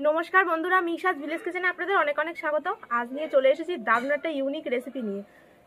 নমস্কার বন্ধুরা, মিশাজ ভিলেজ কিচেনে আপনাদের অনেক অনেক স্বাগত। আজ নিয়ে চলে এসেছি দারুণ একটা ইউনিক রেসিপি নিয়ে।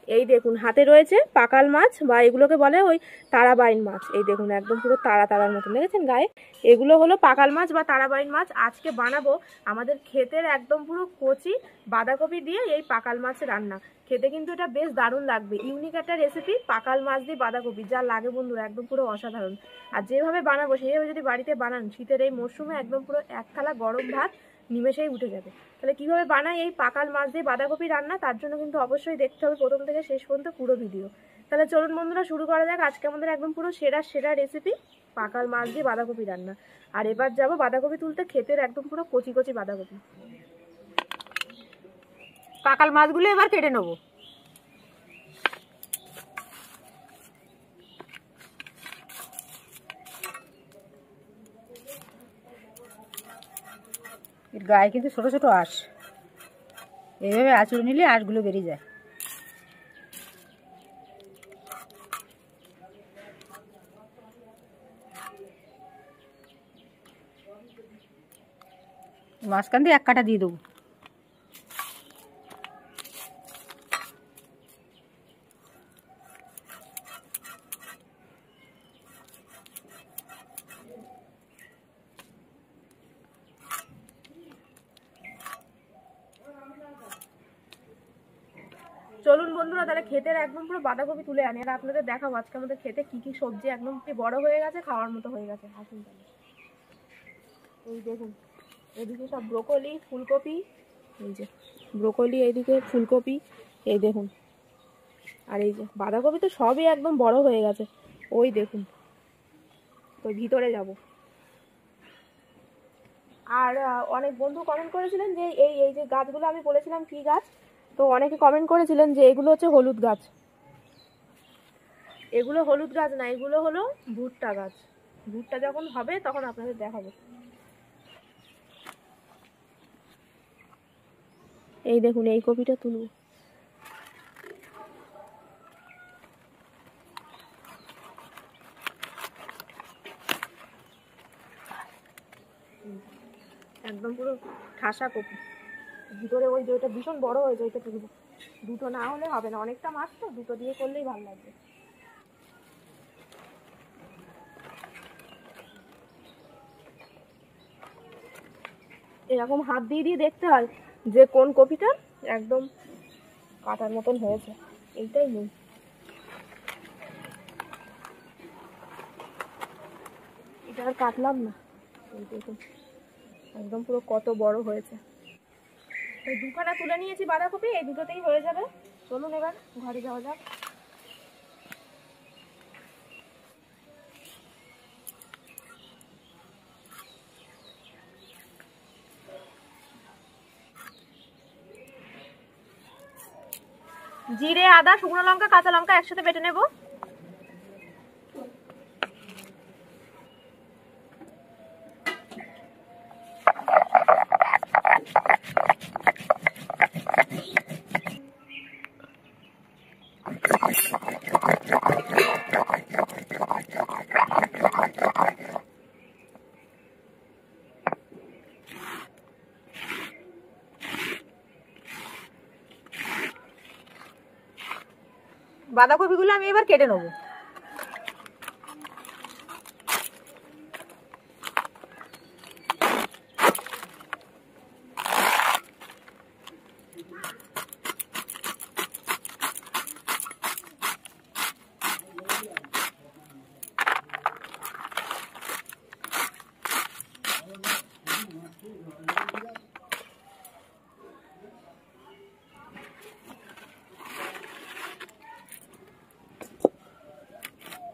এই দেখুন, হাতে রয়েছে পাকাল মাছ বা এগুলোকে বলে ওই তারাবাইন মাছ। এই দেখুন, একদম পুরো তারার মতন দেখেছেন গায়ে। এগুলো হলো পাকাল মাছ বা তারাবাইন মাছ। আজকে বানাবো আমাদের ক্ষেতের একদম পুরো কচি বাঁধাকপি দিয়ে এই পাকাল মাছ রান্না। খেতে কিন্তু এটা বেশ দারুণ লাগবে। ইউনিক একটা রেসিপি, পাকাল মাছ দিয়ে বাঁধাকপি। যা লাগে বন্ধুরা, একদম পুরো অসাধারণ। আর যেভাবে বানাবো সেইভাবে যদি বাড়িতে বানান, শীতের এই মরশুমে একদম পুরো এক থালা গরম ভাত নিমেষেই উঠে যাবে। তাহলে কিভাবে বানাই এই পাকাল মাছ দিয়ে বাঁধাকপি রান্না, তার জন্য কিন্তু অবশ্যই দেখতে হবে প্রথম থেকে শেষ পর্যন্ত পুরো ভিডিও। তাহলে চলুন বন্ধুরা, শুরু করা যাক আজকে আমাদের একদম পুরো সেরা রেসিপি, পাকাল মাছ দিয়ে বাঁধাকপি রান্না। আর এবার যাবো বাঁধাকপি তুলতে, ক্ষেতের একদম পুরো কচি কচি বাঁধাকপি। পাকাল মাছগুলো এবার কেটে নেবো। এর গায়ে কিন্তু ছোট ছোট আঁশ, এইভাবে আঁচড়ে নিলে আঁশগুলো বেরিয়ে যায়। মাঝখান দিয়ে এক কাটা দিয়ে দেবো। চলুন বন্ধুরা, তাহলে ক্ষেতের একদম পুরো বাঁধাকপি তুলে আনি আর আপনাদের দেখাবো আজকে আমাদের ক্ষেতে কি কি সবজি একদম বড় হয়ে গেছে, খাওয়ার মতো হয়ে গেছে। আসুন তাহলে। এই দেখুন, এদিকে সব ব্রোকলি, ফুলকপি। এই যে ব্রোকলি, এইদিকে ফুলকপি, এই দেখুন। আর এই যে বাঁধাকপি তো সবই একদম বড় হয়ে গেছে। ওই দেখুন, তো ভিতরে যাব। আর অনেক বন্ধু কমেন্ট করেছিলেন যে এই যে গাছগুলো আমি বলেছিলাম কি গাছ, তো অনেকে কমেন্ট করেছিলেন যে এগুলো হচ্ছে হলুদ গাছ। এগুলো হলুদ গাছ না, এগুলো হলো ভুট্টা গাছ। ভুট্টা যখন হবে তখন আপনাদের দেখাবো। এই দেখুন, এই কপিটা তুলব। একদম পুরো ঠাসা কপি, ভিতরে ওই যে ওইটা ভীষণ বড় হয়েছে, ওইটা তুলবো। দুটো না হলে হবে না, অনেকটা মাছ তো, দুটো দিয়ে করলেই ভালো লাগবে। এরকম হাত দিয়ে দিয়ে দেখতে হয় যে কোন কপিটা একদম কাটার মতন হয়েছে। এইটাই নেই, এটা আর কাটলাম না। এই দেখুন একদম পুরো কত বড় হয়েছে। এই দুখানা তুলে নিয়েছি বাঁধাকপি, এই দুটোতেই হয়ে যাবে। চলুন এবার ঘরে যাওয়া যাক। জিরে, আদা, শুকনো লঙ্কা, কাঁচা লঙ্কা একসাথে বেটে নেব। বাঁধাকপিগুলো আমি এবার কেটে নেবো।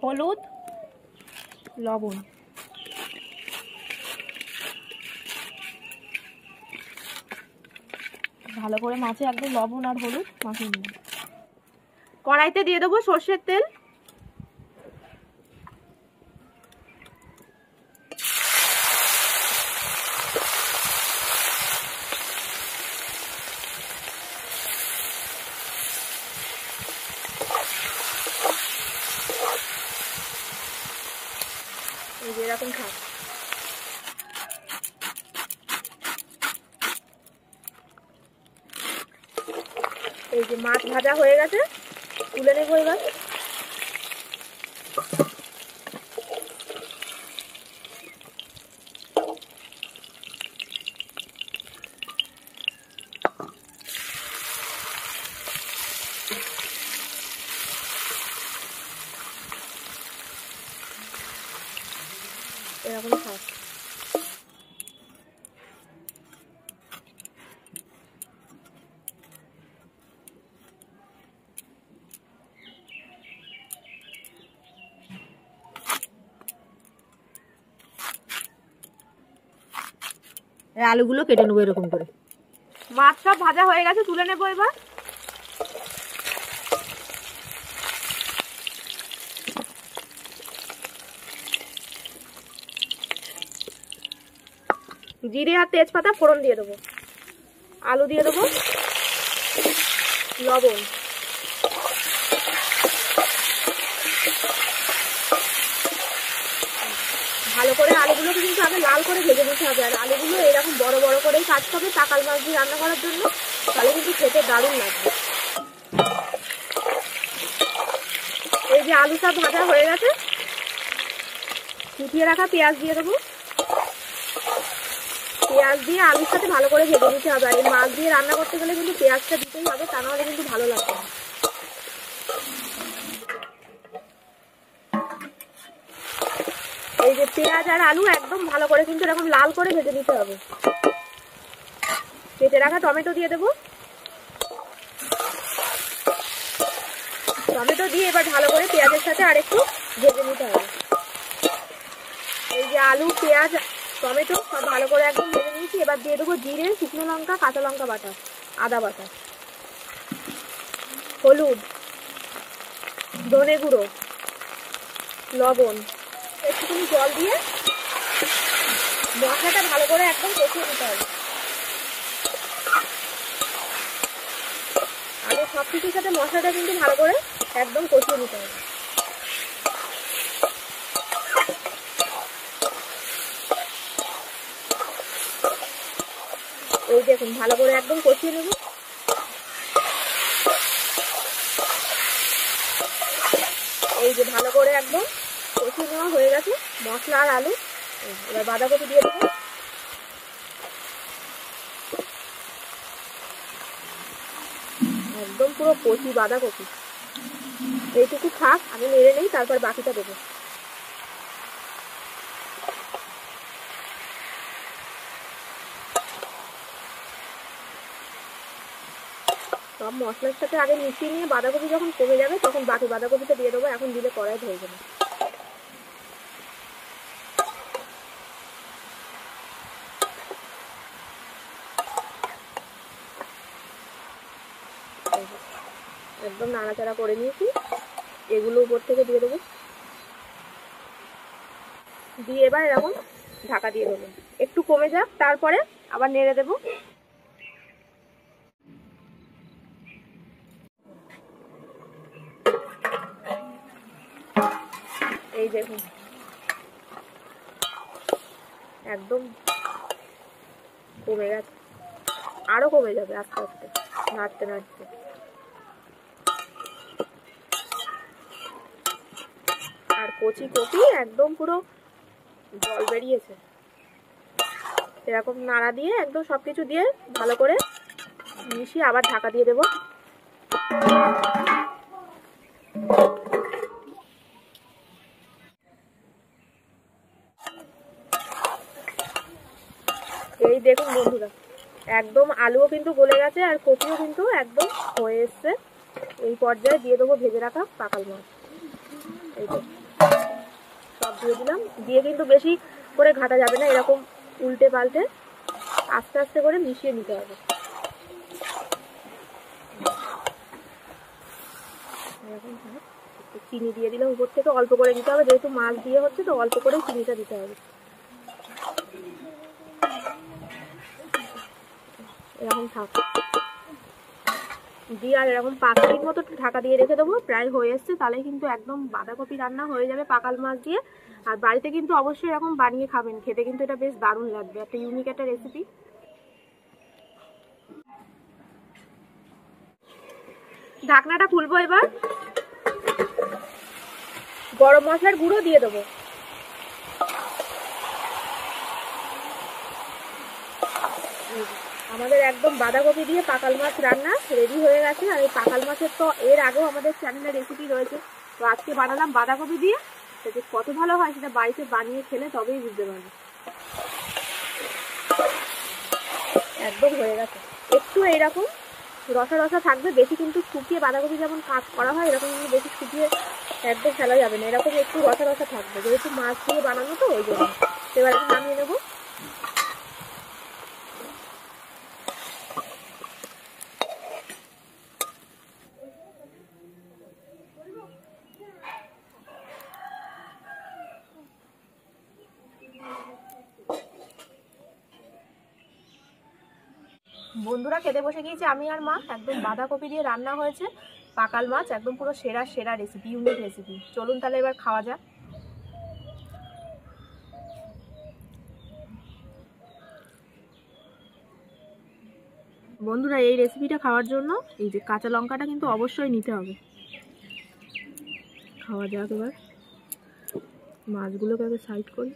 হলুদ, লবণ, ভালো করে মাছে একদম লবণ আর হলুদ মাখিয়ে নিয়ে কড়াইতে দিয়ে দেবো সর্ষের তেল। এই যে এরকম থাক। এই যে মাছ ভাজা হয়ে গেছে, তুলে নেবো এবার। এরকম থাক। আলুগুলো কেটে নেবো এরকম করে। মাছ সব ভাজা হয়ে গেছে, তুলে নেবো এবার। জিরে আর তেজপাতা ফোড়ন দিয়ে দেবো, আলু দিয়ে দেবো, লবণ, ভালো করে আলুগুলোকে কিন্তু আগে লাল করে ভেজে নিতে হবে। আর আলুগুলো এরকম বড় বড় করেই কাটতে হবে পাকাল মাছ দিয়ে রান্না করার জন্য, তাহলে কিন্তু খেতে দারুণ লাগবে। এই যে আলু সব ভাজা হয়ে গেছে, কুটিয়ে রাখা পেঁয়াজ দিয়ে দেবো। পেঁয়াজ দিয়ে আলুর সাথে ভালো করে ভেজে নিতে হবে। আর এই মাছ দিয়ে রান্না করতে গেলে কিন্তু পেঁয়াজটা দিতেই হবে, তা নাহলে কিন্তু ভালো লাগবে না। এই যে পেঁয়াজ আর আলু একদম ভালো করে কিন্তু এরকম লাল করে ভেজে নিতে হবে। কেটে রাখা টমেটো দিয়ে দেবো। টমেটো দিয়ে এবার ভালো করে পেঁয়াজের সাথে আর একটু ভেজে নিতে হবে। এই যে আলু, পেঁয়াজ, টমেটো সব ভালো করে একদম ভেজে নিয়েছি। এবার দিয়ে দেবো জিরে, শুকনো লঙ্কা, কাঁচা লঙ্কা বাটা, আদা বাটা, হলুদ, ধনে গুঁড়ো, লবণ, একটুখানি জল দিয়ে মশলাটা ভালো করে একদম কষিয়ে নিতে হবে। আগে সব কিছুর সাথে মশলাটা কিন্তু ভালো করে একদম কষিয়ে নিতে হবে। এই দেখুন ভালো করে একদম কষিয়ে নেব। এই যে ভালো করে একদম কষিয়ে নেওয়া হয়ে গেছে মশলা আর আলু। এবার বাঁধাকপি দিয়ে দেবো। একদম পুরো কচি বাঁধাকপি, এইটুকু থাক, আমি নেড়ে নেই, তারপর বাকিটা দেবো। সব মশলার সাথে আগে মিশিয়ে নিয়ে বাঁধাকপি যখন কমে যাবে তখন বাকি বাঁধাকপিটা দিয়ে দেবো। এখন দিলে কড়াই ধরে যাবে। একদম নাড়াচাড়া করে নিয়েছি, এগুলো উপর থেকে দিয়ে দেবো। দিয়ে এবার এরকম ঢাকা দিয়ে দেবো, একটু কমে যাক, তারপরে আবার নেড়ে দেবো। এই দেখুন একদম কমে গেছে, আরো কমে যাবে আস্তে আস্তে নাড়তে নাড়তে। আর কচি কপি একদম পুরো জল বেরিয়েছে। এরকম নাড়া দিয়ে একদম সবকিছু দিয়ে ভালো করে মিশিয়ে আবার ঢাকা দিয়ে দেবো। এই দেখুন বন্ধুরা, একদম আলুও কিন্তু গলে গেছে আর কপিও কিন্তু একদম হয়ে এসছে। এই পর্যায়ে দিয়ে দেবো ভেজে রাখা পাকাল মাছ। এই তো সব দিয়ে দিলাম। দিয়ে কিন্তু বেশি করে ঘাটা যাবে না, এরকম উল্টে পাল্টে আস্তে আস্তে করে মিশিয়ে নিতে হবে। চিনি দিয়ে দিলাম উপর থেকে, অল্প করে দিতে হবে, যেহেতু মাছ দিয়ে হচ্ছে তো অল্প করে চিনিটা দিতে হবে। এরকম থাক দিয়ে আর এরকম 5 মিনিট মতো ঢাকা দিয়ে রেখে দেবো। প্রায় হয়ে এসছে, তাহলে কিন্তু একদম বাঁধাকপি রান্না হয়ে যাবে পাকাল মাছ দিয়ে। আর বাড়িতে কিন্তু অবশ্যই এরকম বানিয়ে খাবেন, খেতে কিন্তু এটা বেশ দারুণ লাগবে, একটা ইউনিক একটা রেসিপি। ঢাকনাটা খুলবো, এবার গরম মশলার গুঁড়ো দিয়ে দেবো। আমাদের একদম বাঁধাকপি দিয়ে পাকাল মাছ রান্না রেডি হয়ে গেছে। আর এই পাকাল মাছের তো এর আগেও আমাদের চ্যানেলে রেসিপি রয়েছে, তো আজকে বানালাম বাঁধাকপি দিয়ে। সেটা কত ভালো হয় সেটা বাড়িতে বানিয়ে খেলে তবেই বুঝতে পারবে। একদম হয়ে গেছে। একটু এইরকম রসা রসা থাকবে, বেশি কিন্তু শুকিয়ে বাঁধাকপি যেমন কাজ করা হয় এরকম কিন্তু বেশি শুকিয়ে একদম ফেলা যাবে না, এরকম একটু রসা রসা থাকবে, যেহেতু মাছ দিয়ে বানানো তো ওই জন্য। এবার আমি নামিয়ে নেবো। বন্ধুরা খেতে বসে গিয়েছি আমি আর মা। একদম বাঁধাকপি দিয়ে রান্না হয়েছে পাকাল মাছ, একদম পুরো সেরা সেরা রেসিপি, ইউনিক রেসিপি। চলুন তাহলে এবার খাওয়া যাক। বন্ধুরা এই রেসিপিটা খাওয়ার জন্য এই যে কাঁচা লঙ্কাটা কিন্তু অবশ্যই নিতে হবে। খাওয়া যাক এবার। মাছগুলোকে আগে সাইড করি।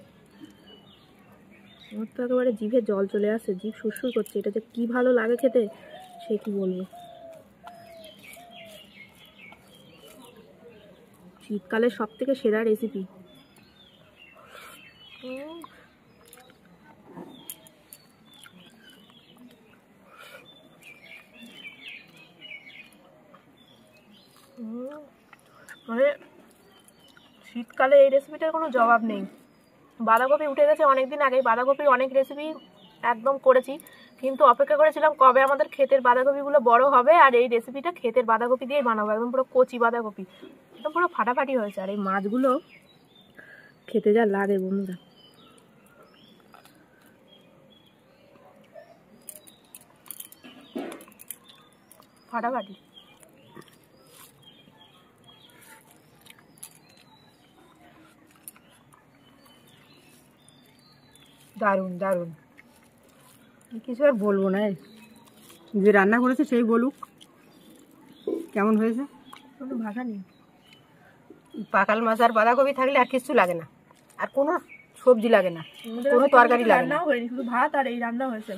আমার তো একেবারে জিভে জল চলে আসছে, জিভ সুরসুর করছে। এটা যে কি ভালো লাগে খেতে সে কি বলবো। শীতকালের সব থেকে সেরা রেসিপি। মানে শীতকালে এই রেসিপিটার কোনো জবাব নেই। বাঁধাকপি উঠে গেছে অনেকদিন আগেই, বাঁধাকপির অনেক রেসিপি একদম করেছি, কিন্তু অপেক্ষা করেছিলাম কবে আমাদের ক্ষেতের বাঁধাকপিগুলো বড় হবে আর এই রেসিপিটা ক্ষেতের বাঁধাকপি দিয়েই বানাবো। একদম পুরো কচি বাঁধাকপি, একদম পুরো ফাটাফাটি হয়েছে। আর এই মাছগুলো খেতে যা লাগে বন্ধুরা, ফাটাফাটি। দারুণ দারুণ, কিছু আর বলবো না। যে রান্না করেছে সেই বলুক কেমন হয়েছে। কোনো ভাষা নেই। পাকাল মাছ আর বাঁধাকপি থাকলে আর কিছু লাগে না, আর কোনো সবজি লাগে না, কোনো তরকারি লাগে না। হয়নি, শুধু ভাত আর এই রান্না হয়েছে,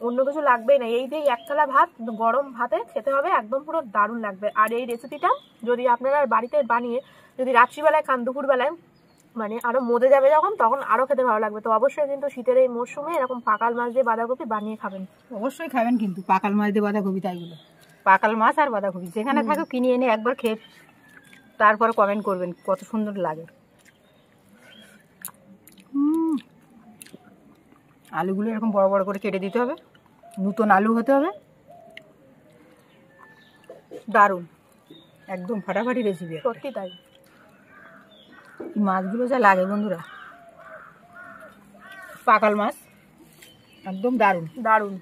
অন্য কিছু লাগবেই না। এই দিয়ে এক থালা ভাত গরম ভাতে খেতে হবে, একদম পুরো দারুণ লাগবে। আর এই রেসিপিটা যদি আপনারা বাড়িতে বানিয়ে যদি রাত্রিবেলায় খান, দুপুরবেলায় মানে আরো মজে যাবে যখন, তখন আরো খেতে ভালো লাগবে। তো অবশ্যই কিন্তু শীতের এই মরশুমে এরকম পাকাল মাছ দিয়ে বাঁধাকপি বানিয়ে খাবেন। অবশ্যই খাবেন কিন্তু পাকাল মাছ দিয়ে বাঁধাকপি, তাইগুলো পাকাল মাছ আর বাঁধাকপি যেখানে থাকে কিনে এনে একবার খেয়ে তারপর কমেন্ট করবেন কত সুন্দর লাগে। আলুগুলো এরকম বড় বড় করে কেটে দিতে হবে, নতুন আলু হতে হবে। দারুণ, একদম ফাটাফাটি রেসিপি, সত্যি তাই। মাছগুলো যা লাগে বন্ধুরা, পাকাল মাছ একদম দারুণ দারুণ।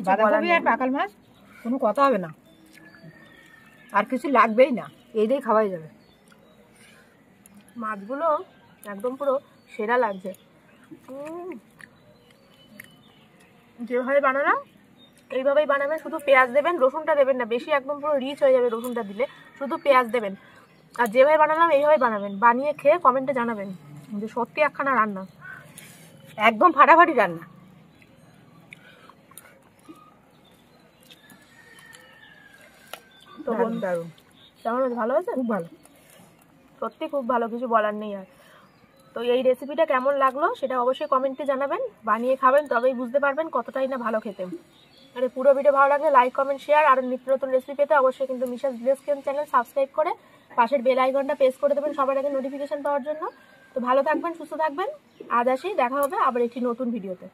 বাঁধাকপি আর পাকাল মাছ কোনো কথা হবে না, আর কিছু লাগবেই না, এই দিয়ে খাওয়াই যাবে। মাছগুলো একদম পুরো সেরা লাগছে। যেভাবে বানালাম এইভাবেই বানাবেন, শুধু পেঁয়াজ দেবেন, রসুনটা দেবেন না বেশি, একদম পুরো রিচ হয়ে যাবে রসুনটা দিলে। শুধু পেঁয়াজ দেবেন, আর যেভাবে বানালাম এইভাবে বানাবেন। বানিয়ে খেয়ে কমেন্টে জানাবেন যে সত্যি একখানা রান্না, একদম ফাটাফাটি রান্না। তো দারুণ, কেমন হয়েছে? ভালো হয়েছে? খুব ভালো, সত্যি খুব ভালো, কিছু বলার নেই আর। তো এই রেসিপিটা কেমন লাগলো সেটা অবশ্যই কমেন্টে জানাবেন। বানিয়ে খাবেন তবেই বুঝতে পারবেন কতটাই না ভালো খেতে। আর পুরো ভিডিও ভালো লাগলে লাইক কমেন্ট শেয়ার, আর নিত্য নতুন রেসিপি পেতে অবশ্যই কিন্তু মিশাস ভিলেজ কিচেন চ্যানেল সাবস্ক্রাইব করে পাশের বেল আইকনটা প্রেস করে দেবেন সবার আগে নোটিফিকেশন পাওয়ার জন্য। তো ভালো থাকবেন, সুস্থ থাকবেন। আজ আসি, দেখা হবে আবার একটি নতুন ভিডিওতে।